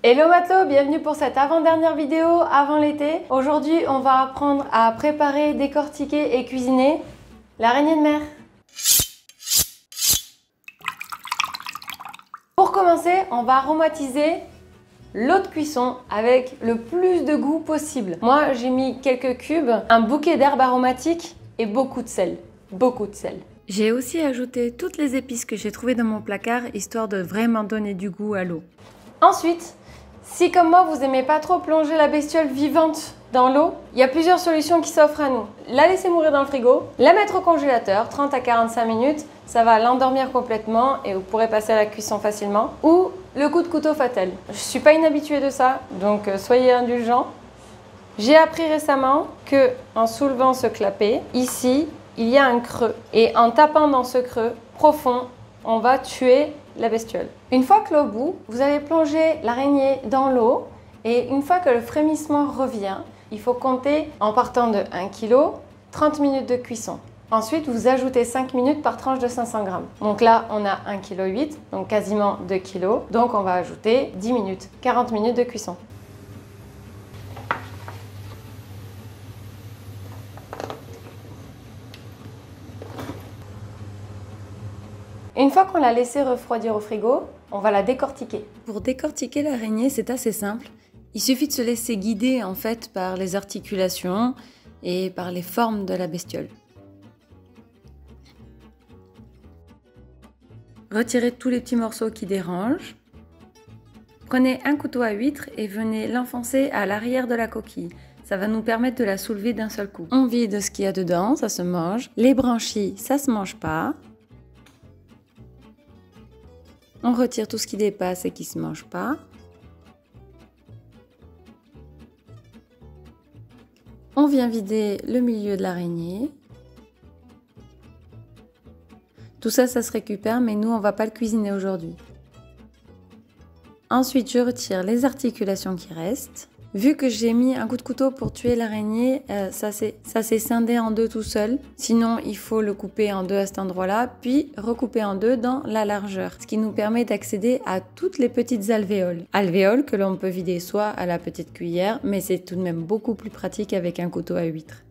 Hello matelot, bienvenue pour cette avant-dernière vidéo avant l'été. Aujourd'hui, on va apprendre à préparer, décortiquer et cuisiner l'araignée de mer. Pour commencer, on va aromatiser l'eau de cuisson avec le plus de goût possible. Moi, j'ai mis quelques cubes, un bouquet d'herbes aromatiques et beaucoup de sel. Beaucoup de sel. J'ai aussi ajouté toutes les épices que j'ai trouvées dans mon placard, histoire de vraiment donner du goût à l'eau. Ensuite, si comme moi vous n'aimez pas trop plonger la bestiole vivante dans l'eau, il y a plusieurs solutions qui s'offrent à nous. La laisser mourir dans le frigo, la mettre au congélateur, 30 à 45 minutes, ça va l'endormir complètement et vous pourrez passer à la cuisson facilement. Ou le coup de couteau fatal. Je ne suis pas inhabituée de ça, donc soyez indulgents. J'ai appris récemment que en soulevant ce clapet, ici, il y a un creux. Et en tapant dans ce creux profond, on va tuer la bestiole. Une fois que l'eau bout, vous allez plonger l'araignée dans l'eau et une fois que le frémissement revient, il faut compter en partant de 1 kg, 30 minutes de cuisson. Ensuite, vous ajoutez 5 minutes par tranche de 500 g. Donc là, on a 1,8 kg, donc quasiment 2 kg. Donc on va ajouter 10 minutes, 40 minutes de cuisson. Une fois qu'on l'a laissé refroidir au frigo, on va la décortiquer. Pour décortiquer l'araignée, c'est assez simple. Il suffit de se laisser guider en fait par les articulations et par les formes de la bestiole. Retirez tous les petits morceaux qui dérangent. Prenez un couteau à huître et venez l'enfoncer à l'arrière de la coquille. Ça va nous permettre de la soulever d'un seul coup. On vide ce qu'il y a dedans, ça se mange. Les branchies, ça se mange pas. On retire tout ce qui dépasse et qui ne se mange pas. On vient vider le milieu de l'araignée. Tout ça, ça se récupère, mais nous, on ne va pas le cuisiner aujourd'hui. Ensuite, je retire les articulations qui restent. Vu que j'ai mis un coup de couteau pour tuer l'araignée, ça s'est scindé en deux tout seul. Sinon, il faut le couper en deux à cet endroit-là, puis recouper en deux dans la largeur. Ce qui nous permet d'accéder à toutes les petites alvéoles. Alvéoles que l'on peut vider soit à la petite cuillère, mais c'est tout de même beaucoup plus pratique avec un couteau à huître.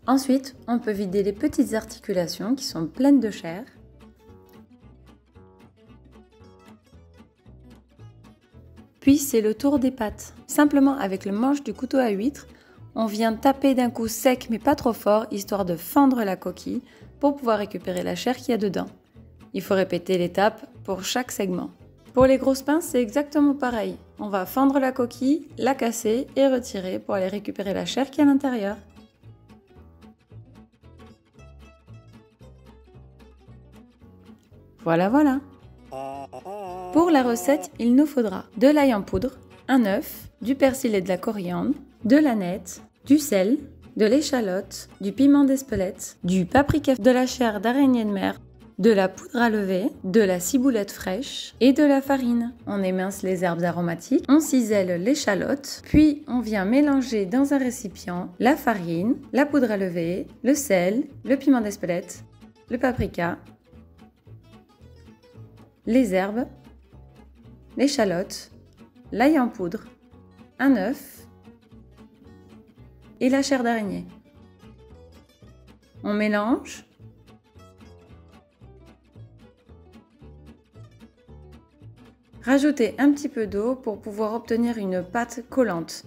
Ensuite, on peut vider les petites articulations qui sont pleines de chair. Puis c'est le tour des pattes. Simplement avec le manche du couteau à huître, on vient taper d'un coup sec mais pas trop fort, histoire de fendre la coquille pour pouvoir récupérer la chair qu'il y a dedans. Il faut répéter l'étape pour chaque segment. Pour les grosses pinces, c'est exactement pareil. On va fendre la coquille, la casser et retirer pour aller récupérer la chair qui est à l'intérieur. Voilà, voilà. Pour la recette, il nous faudra de l'ail en poudre, un œuf, du persil et de la coriandre, de l'aneth, du sel, de l'échalote, du piment d'Espelette, du paprika, de la chair d'araignée de mer, de la poudre à lever, de la ciboulette fraîche et de la farine. On émince les herbes aromatiques, on cisèle l'échalote, puis on vient mélanger dans un récipient la farine, la poudre à lever, le sel, le piment d'Espelette, le paprika, les herbes, l'échalote, l'ail en poudre, un œuf et la chair d'araignée. On mélange. Rajoutez un petit peu d'eau pour pouvoir obtenir une pâte collante.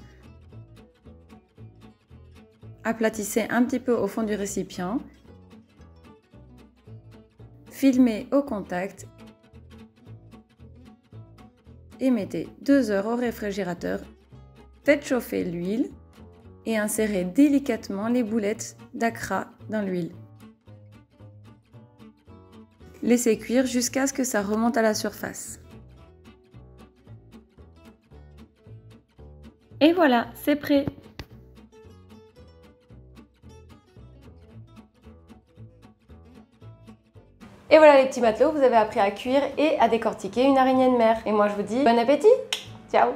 Aplatissez un petit peu au fond du récipient. Filmez au contact. Et mettez 2 heures au réfrigérateur. Faites chauffer l'huile et insérez délicatement les boulettes d'acra dans l'huile. Laissez cuire jusqu'à ce que ça remonte à la surface. Et voilà, c'est prêt! Et voilà les petits matelots, vous avez appris à cuire et à décortiquer une araignée de mer. Et moi je vous dis bon appétit. Ciao.